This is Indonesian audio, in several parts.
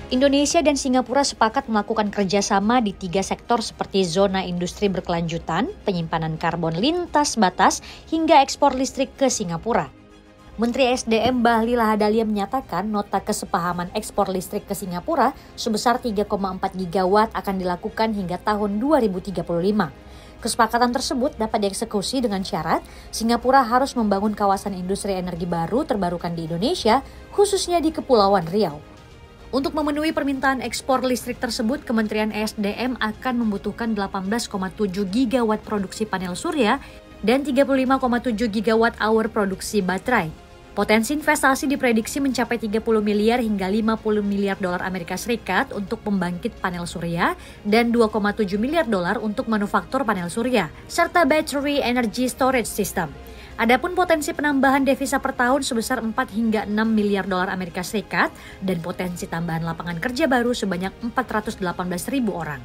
Indonesia dan Singapura sepakat melakukan kerjasama di 3 sektor seperti zona industri berkelanjutan, penyimpanan karbon lintas batas, hingga ekspor listrik ke Singapura. Menteri SDM Bahlil Lahadalia menyatakan nota kesepahaman ekspor listrik ke Singapura sebesar 3,4 gigawatt akan dilakukan hingga tahun 2035. Kesepakatan tersebut dapat dieksekusi dengan syarat Singapura harus membangun kawasan industri energi baru terbarukan di Indonesia, khususnya di Kepulauan Riau. Untuk memenuhi permintaan ekspor listrik tersebut, Kementerian SDM akan membutuhkan 18,7 gigawatt produksi panel surya dan 35,7 gigawatt hour produksi baterai. Potensi investasi diprediksi mencapai 30 miliar hingga 50 miliar dolar Amerika Serikat untuk pembangkit panel surya dan 2,7 miliar dolar untuk manufaktur panel surya, serta battery energy storage system. Adapun potensi penambahan devisa per tahun sebesar 4 hingga 6 miliar dolar Amerika Serikat dan potensi tambahan lapangan kerja baru sebanyak 418.000 orang.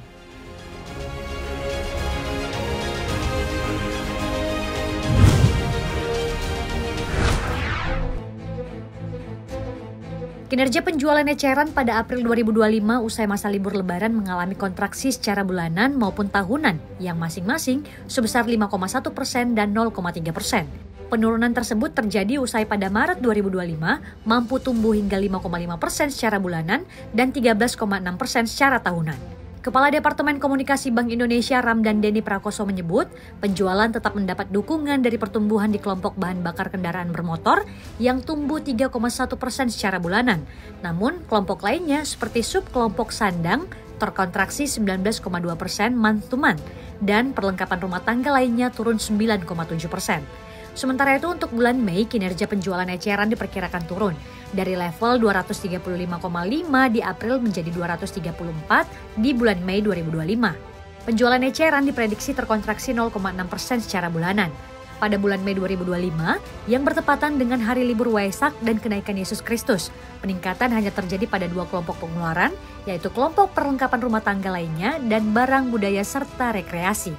Kinerja penjualan eceran pada April 2025 usai masa libur Lebaran mengalami kontraksi secara bulanan maupun tahunan yang masing-masing sebesar 5,1% dan 0,3%. Penurunan tersebut terjadi usai pada Maret 2025 mampu tumbuh hingga 5,5% secara bulanan dan 13,6% secara tahunan. Kepala Departemen Komunikasi Bank Indonesia Ramdan Denny Prakoso menyebut, penjualan tetap mendapat dukungan dari pertumbuhan di kelompok bahan bakar kendaraan bermotor yang tumbuh 3,1% secara bulanan. Namun, kelompok lainnya seperti subkelompok sandang terkontraksi 19,2% month to month dan perlengkapan rumah tangga lainnya turun 9,7%. Sementara itu untuk bulan Mei, kinerja penjualan eceran diperkirakan turun dari level 235,5 di April menjadi 234 di bulan Mei 2025. Penjualan eceran diprediksi terkontraksi 0,6% secara bulanan. Pada bulan Mei 2025, yang bertepatan dengan hari libur Waisak dan kenaikan Yesus Kristus, peningkatan hanya terjadi pada 2 kelompok pengeluaran, yaitu kelompok perlengkapan rumah tangga lainnya dan barang budaya serta rekreasi.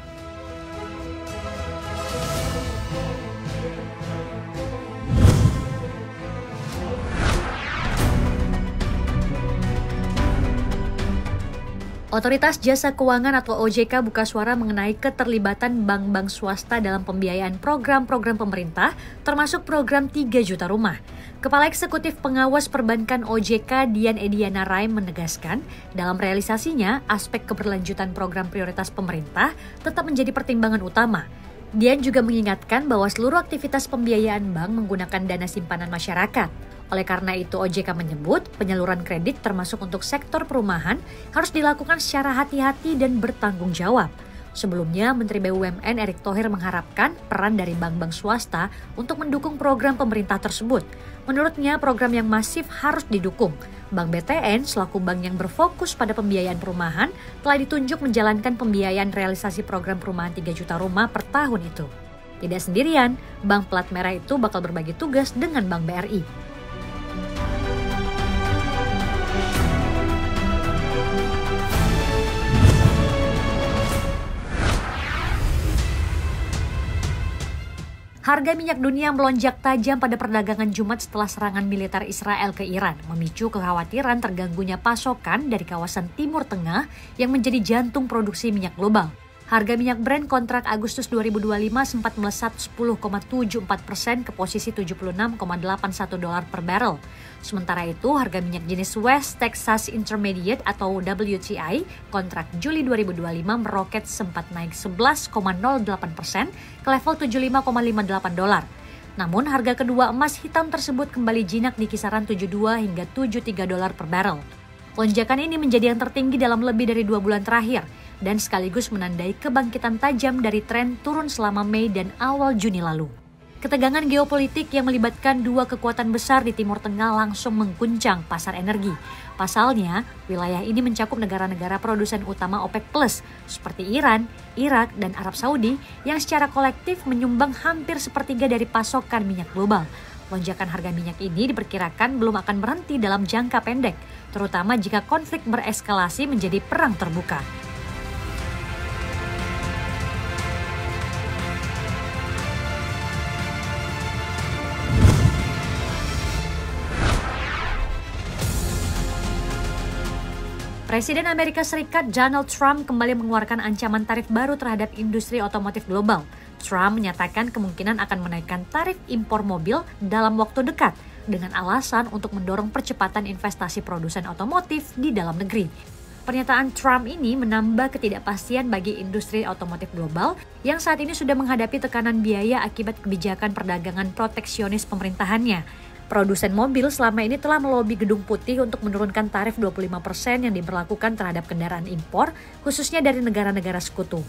Otoritas Jasa Keuangan atau OJK buka suara mengenai keterlibatan bank-bank swasta dalam pembiayaan program-program pemerintah, termasuk program 3 juta rumah. Kepala Eksekutif Pengawas Perbankan OJK Dian Ediana Raim menegaskan, dalam realisasinya aspek keberlanjutan program prioritas pemerintah tetap menjadi pertimbangan utama. Dian juga mengingatkan bahwa seluruh aktivitas pembiayaan bank menggunakan dana simpanan masyarakat. Oleh karena itu, OJK menyebut penyaluran kredit termasuk untuk sektor perumahan harus dilakukan secara hati-hati dan bertanggung jawab. Sebelumnya, Menteri BUMN Erick Thohir mengharapkan peran dari bank-bank swasta untuk mendukung program pemerintah tersebut. Menurutnya, program yang masif harus didukung. Bank BTN selaku bank yang berfokus pada pembiayaan perumahan telah ditunjuk menjalankan pembiayaan realisasi program perumahan 3 juta rumah per tahun itu. Tidak sendirian, bank plat merah itu bakal berbagi tugas dengan Bank BRI. Harga minyak dunia melonjak tajam pada perdagangan Jumat setelah serangan militer Israel ke Iran, memicu kekhawatiran terganggunya pasokan dari kawasan Timur Tengah yang menjadi jantung produksi minyak global. Harga minyak Brent kontrak Agustus 2025 sempat melesat 10,74% ke posisi $76,81 per barrel. Sementara itu, harga minyak jenis West Texas Intermediate atau WTI kontrak Juli 2025 meroket sempat naik 11,08% ke level $75,58. Namun, harga kedua emas hitam tersebut kembali jinak di kisaran $72 hingga $73 per barrel. Lonjakan ini menjadi yang tertinggi dalam lebih dari 2 bulan terakhir dan sekaligus menandai kebangkitan tajam dari tren turun selama Mei dan awal Juni lalu. Ketegangan geopolitik yang melibatkan 2 kekuatan besar di Timur Tengah langsung mengguncang pasar energi. Pasalnya, wilayah ini mencakup negara-negara produsen utama OPEC Plus seperti Iran, Irak, dan Arab Saudi yang secara kolektif menyumbang hampir sepertiga dari pasokan minyak global. Lonjakan harga minyak ini diperkirakan belum akan berhenti dalam jangka pendek, terutama jika konflik bereskalasi menjadi perang terbuka. Presiden Amerika Serikat Donald Trump kembali mengeluarkan ancaman tarif baru terhadap industri otomotif global. Trump menyatakan kemungkinan akan menaikkan tarif impor mobil dalam waktu dekat dengan alasan untuk mendorong percepatan investasi produsen otomotif di dalam negeri. Pernyataan Trump ini menambah ketidakpastian bagi industri otomotif global yang saat ini sudah menghadapi tekanan biaya akibat kebijakan perdagangan proteksionis pemerintahannya. Produsen mobil selama ini telah melobi Gedung Putih untuk menurunkan tarif 25% yang diberlakukan terhadap kendaraan impor, khususnya dari negara-negara sekutu.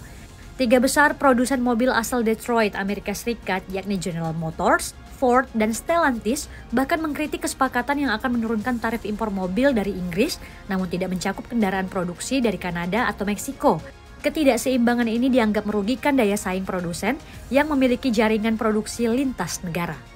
3 besar produsen mobil asal Detroit, Amerika Serikat, yakni General Motors, Ford, dan Stellantis bahkan mengkritik kesepakatan yang akan menurunkan tarif impor mobil dari Inggris, namun tidak mencakup kendaraan produksi dari Kanada atau Meksiko. Ketidakseimbangan ini dianggap merugikan daya saing produsen yang memiliki jaringan produksi lintas negara.